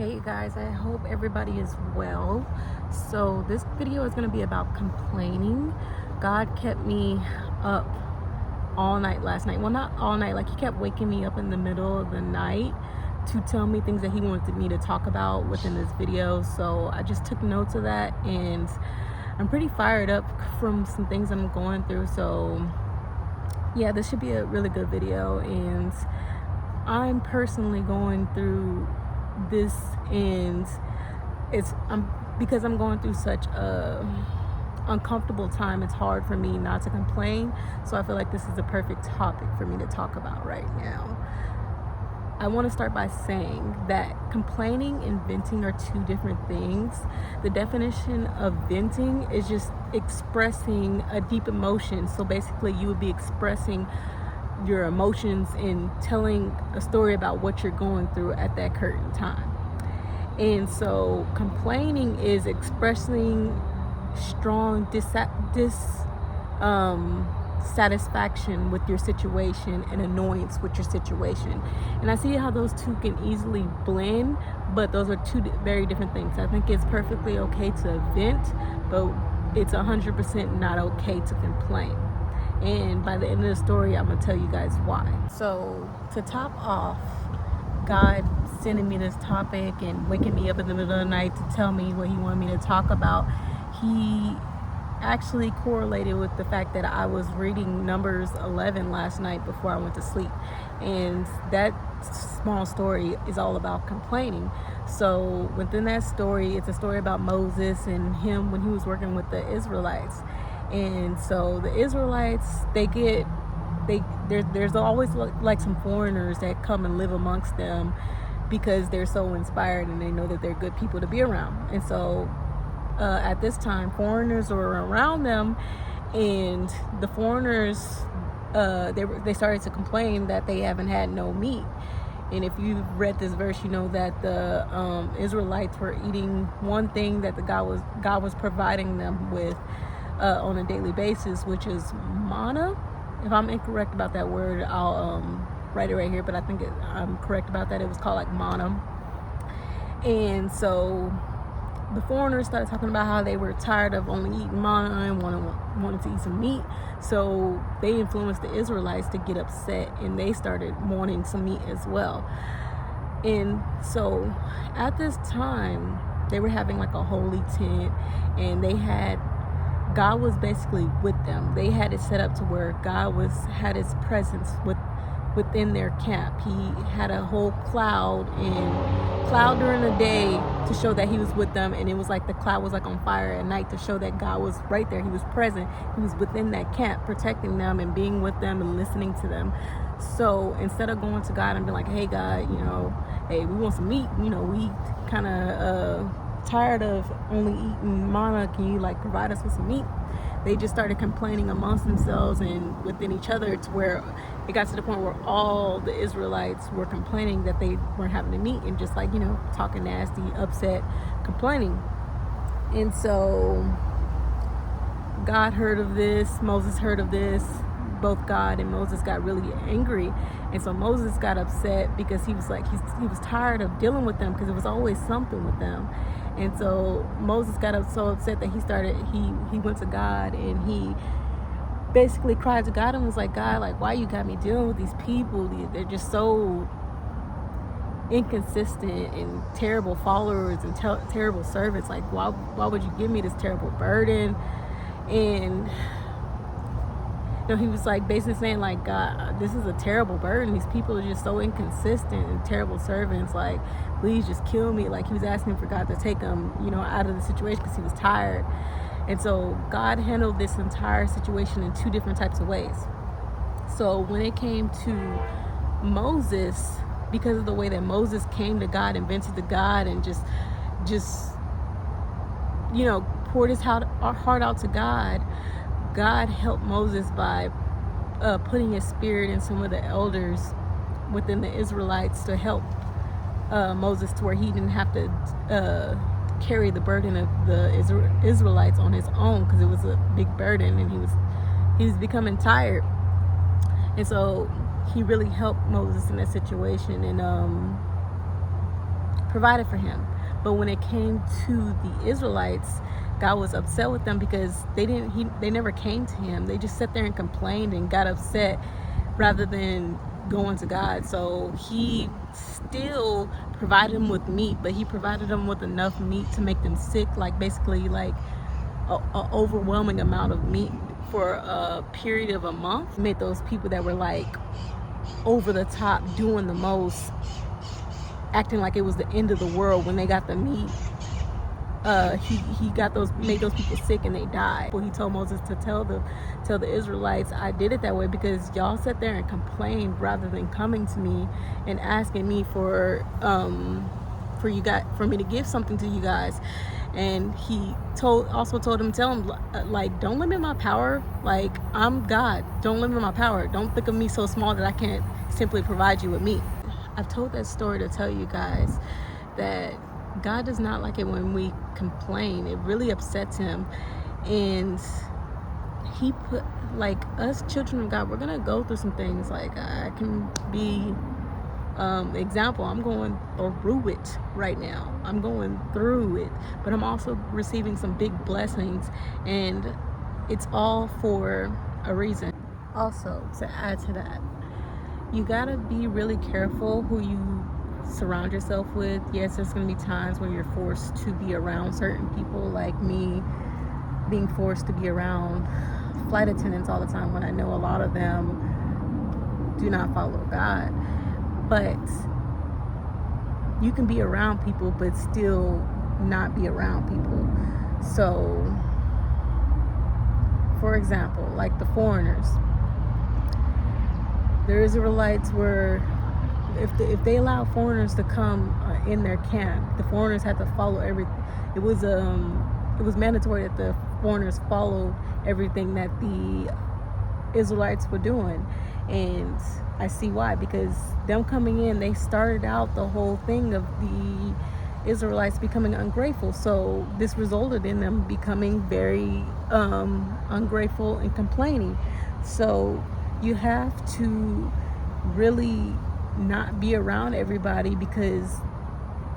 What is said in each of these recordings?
Hey guys, I hope everybody is well. So this video is going to be about complaining. God kept me up all night last night. Well, not all night, like he kept waking me up in the middle of the night to tell me things that he wanted me to talk about within this video. So I just took notes of that, and I'm pretty fired up from some things I'm going through. So yeah, this should be a really good video, and I'm personally going through this, and because I'm going through such a uncomfortable time, it's hard for me not to complain. So I feel like this is a perfect topic for me to talk about right now. I want to start by saying that complaining and venting are two different things. The definition of venting is just expressing a deep emotion. So basically you would be expressing your emotions and telling a story about what you're going through at that current time. And so complaining is expressing strong dissatisfaction with your situation and annoyance with your situation. And I see how those two can easily blend, but those are two very different things. I think it's perfectly okay to vent, but it's 100% not okay to complain. And by the end of the story, I'm gonna tell you guys why. So to top off, God sending me this topic and waking me up in the middle of the night to tell me what he wanted me to talk about, he actually correlated with the fact that I was reading Numbers 11 last night before I went to sleep. And that small story is all about complaining. So within that story, it's a story about Moses and him when he was working with the Israelites. And so the Israelites, there's always like some foreigners that come and live amongst them because they're so inspired and they know that they're good people to be around. And so at this time, foreigners were around them, and the foreigners they started to complain that they haven't had no meat. And if you've read this verse, you know that the Israelites were eating one thing that God was providing them with on a daily basis, which is manna. If I'm incorrect about that word, I'll write it right here, but I think I'm correct about that. It was called like manna. And so the foreigners started talking about how they were tired of only eating manna and wanted to eat some meat. So they influenced the Israelites to get upset, and they started wanting some meat as well. And so at this time, they were having like a holy tent, and God was basically with them. They had it set up to where God had his presence within their camp. He had a whole cloud during the day to show that he was with them, and it was like the cloud was like on fire at night to show that God was right there. He was present. He was within that camp, protecting them and being with them and listening to them. So instead of going to God and being like, hey God, hey, we want some meat, we kind of tired of only eating manna, can you like provide us with some meat? They just started complaining amongst themselves and within each other, to where it got to the point where all the Israelites were complaining that they weren't having the meat, and just like talking nasty, upset, complaining. And so God heard of this, Moses heard of this. Both God and Moses got really angry, and so Moses got upset because he was like he was tired of dealing with them, because it was always something with them. And so Moses got so upset that he went to God, and he basically cried to God and was like, God, like, why you got me dealing with these people? They're just so inconsistent and terrible followers and terrible servants. Like, why would you give me this terrible burden? And he was like basically saying like, God, this is a terrible burden. These people are just so inconsistent and terrible servants. Like, please just kill me. Like, he was asking for God to take him, out of the situation because he was tired. And so God handled this entire situation in two different types of ways. So when it came to Moses, because of the way that Moses came to God and vented to God and just poured his heart out to God, God helped Moses by putting his spirit in some of the elders within the Israelites to help Moses, to where he didn't have to carry the burden of the Israelites on his own, because it was a big burden, and he was becoming tired. And so he really helped Moses in that situation. And provided for him. But when it came to the Israelites, God was upset with them because they never came to him. They just sat there and complained and got upset rather than going to God. So he still provided them with meat, but he provided them with enough meat to make them sick, like basically like a overwhelming amount of meat for a period of a month. Made those people that were like over the top, doing the most, acting like it was the end of the world when they got the meat. He made those people sick and they died. Well, he told Moses to tell the Israelites, I did it that way because y'all sat there and complained rather than coming to me and asking me for me to give something to you guys. And he also told him, tell him, like, don't limit my power. Like, I'm God. Don't limit my power. Don't think of me so small that I can't simply provide you with meat. I've told that story to tell you guys that God does not like it when we complain. It really upsets him. And he put, like, us children of God, we're gonna go through some things. Like, I can be example, I'm going through it right now. I'm going through it, but I'm also receiving some big blessings, and it's all for a reason. Also, to add to that, you gotta be really careful who you surround yourself with. Yes, there's gonna be times when you're forced to be around certain people, like me being forced to be around flight attendants all the time when I know a lot of them do not follow God. But you can be around people but still not be around people. So, for example, like the Israelites were, if they allow foreigners to come in their camp, the foreigners had to follow everything. It was mandatory that the foreigners followed everything that the Israelites were doing. And I see why, because them coming in, they started out the whole thing of the Israelites becoming ungrateful. So this resulted in them becoming very ungrateful and complaining. So you have to really not be around everybody, because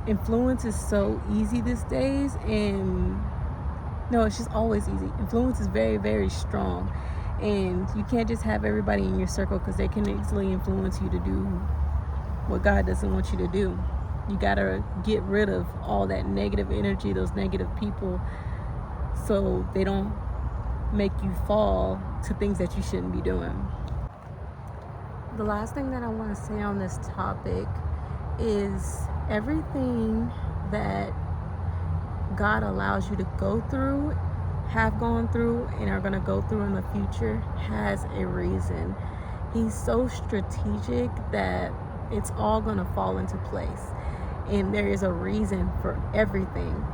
influence is so easy these days. And no, it's just always easy. Influence is very, very strong. And you can't just have everybody in your circle, because they can easily influence you to do what God doesn't want you to do. You gotta get rid of all that negative energy, those negative people, so they don't make you fall to things that you shouldn't be doing. The last thing that I want to say on this topic is everything that God allows you to go through, have gone through, and are going to go through in the future has a reason. He's so strategic that it's all going to fall into place, and there is a reason for everything.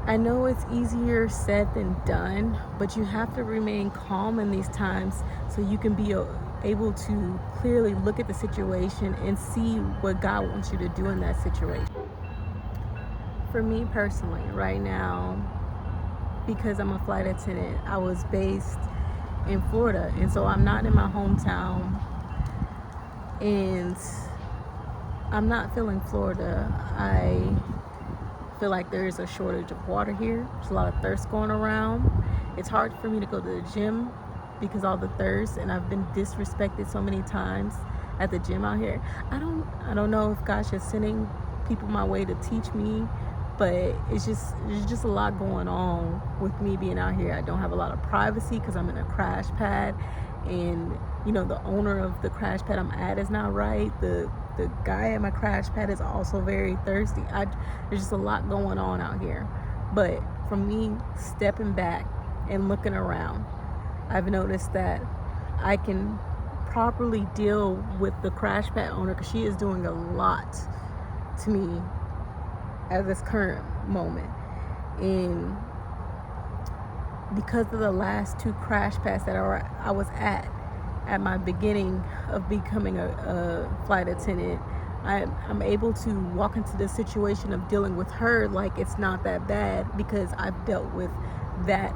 I know it's easier said than done, but you have to remain calm in these times so you can be able to clearly look at the situation and see what God wants you to do in that situation. For me personally, right now, because I'm a flight attendant, I was based in Florida, and so I'm not in my hometown, and I'm not feeling Florida. I feel like there is a shortage of water here. There's a lot of thirst going around. It's hard for me to go to the gym because all the thirst, and I've been disrespected so many times at the gym out here. I don't know if God's just sending people my way to teach me, but there's just a lot going on with me being out here. I don't have a lot of privacy because I'm in a crash pad, and the owner of the crash pad I'm at is not right. The guy at my crash pad is also very thirsty. There's just a lot going on out here. But from me stepping back and looking around, I've noticed that I can properly deal with the crash pad owner, because she is doing a lot to me at this current moment. And because of the last 2 crash pads that I was at my beginning of becoming a flight attendant, I'm able to walk into the situation of dealing with her like it's not that bad, because I've dealt with that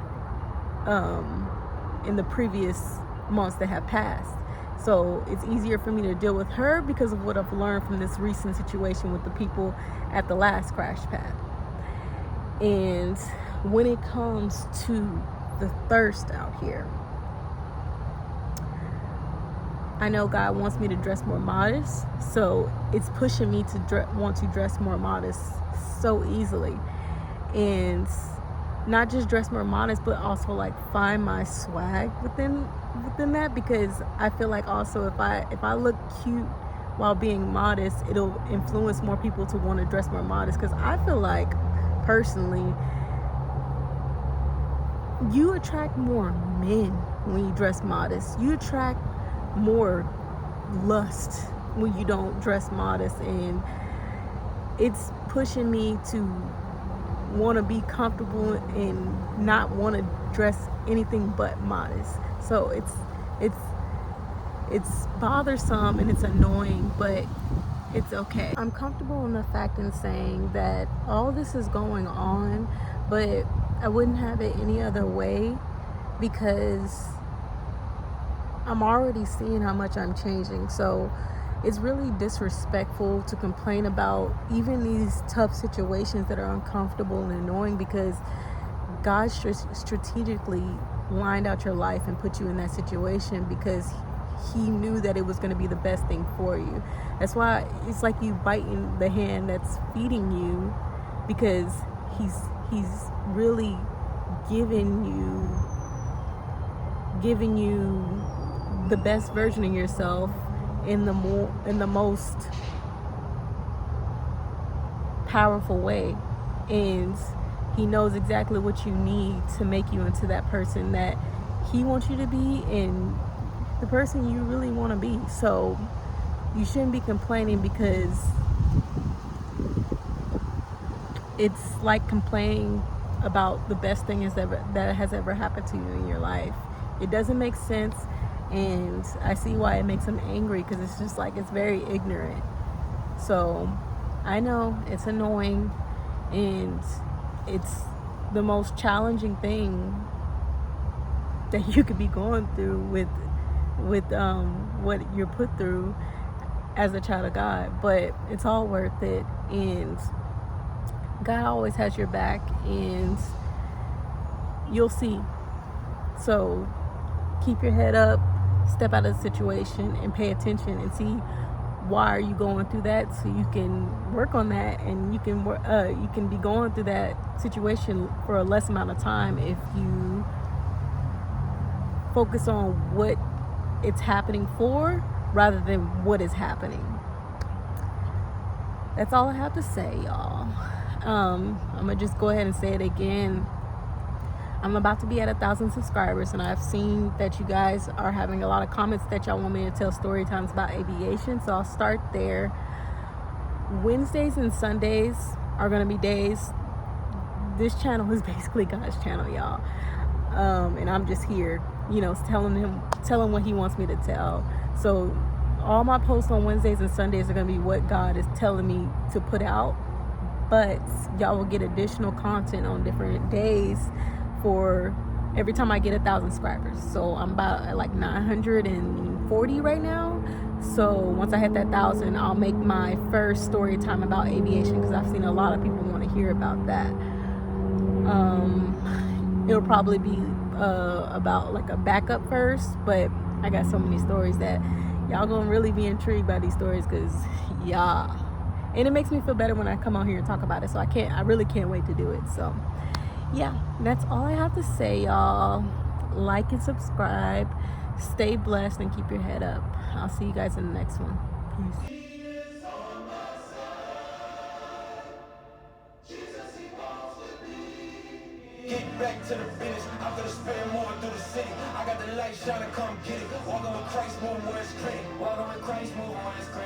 in the previous months that have passed. So it's easier for me to deal with her because of what I've learned from this recent situation with the people at the last crash pad. And when it comes to the thirst out here, I know God wants me to dress more modest, so it's pushing me to want to dress more modest so easily. And not just dress more modest, but also like find my swag within that, because I feel like also if I look cute while being modest, it'll influence more people to want to dress more modest. Because I feel like personally, you attract more men when you dress modest. You attract more lust when you don't dress modest, and it's pushing me to want to be comfortable and not want to dress anything but modest. So it's bothersome and it's annoying, but it's okay. I'm comfortable in the fact in saying that all this is going on, but I wouldn't have it any other way, because I'm already seeing how much I'm changing. So it's really disrespectful to complain about even these tough situations that are uncomfortable and annoying, because God strategically lined out your life and put you in that situation because he knew that it was going to be the best thing for you. That's why it's like you biting the hand that's feeding you, because he's really giving you the best version of yourself in the most powerful way. And he knows exactly what you need to make you into that person that he wants you to be and the person you really want to be. So you shouldn't be complaining, because it's like complaining about the best thing that has ever happened to you in your life. It doesn't make sense, and I see why it makes him angry, because it's just like, it's very ignorant. So I know it's annoying, and it's the most challenging thing that you could be going through with what you're put through as a child of God, but it's all worth it, and God always has your back, and you'll see. So keep your head up, step out of the situation, and pay attention and see why are you going through that, so you can work on that, and you can be going through that situation for a less amount of time if you focus on what it's happening for rather than what is happening. That's all I have to say, y'all. I'm gonna just go ahead and say it again. I'm about to be at 1,000 subscribers, and I've seen that you guys are having a lot of comments that y'all want me to tell story times about aviation, so I'll start there. Wednesdays and Sundays are gonna be days. This channel is basically God's channel, y'all, and I'm just here, telling what he wants me to tell. So all my posts on Wednesdays and Sundays are gonna be what God is telling me to put out, but y'all will get additional content on different days for every time I get 1,000 subscribers. So I'm about at like 940 right now. So once I hit that 1,000, I'll make my first story time about aviation, because I've seen a lot of people want to hear about that. It'll probably be about like a backup first, but I got so many stories that y'all gonna really be intrigued by these stories, because and it makes me feel better when I come out here and talk about it. So I really can't wait to do it. So yeah, that's all I have to say, y'all. Like and subscribe, stay blessed, and keep your head up. I'll see you guys in the next one. Peace. Get back to the business. I'm gonna spend more through the city. I got the light shining, come get it. Walking with Christ, moving where it's crazy. Walking with Christ, moving where it's crazy.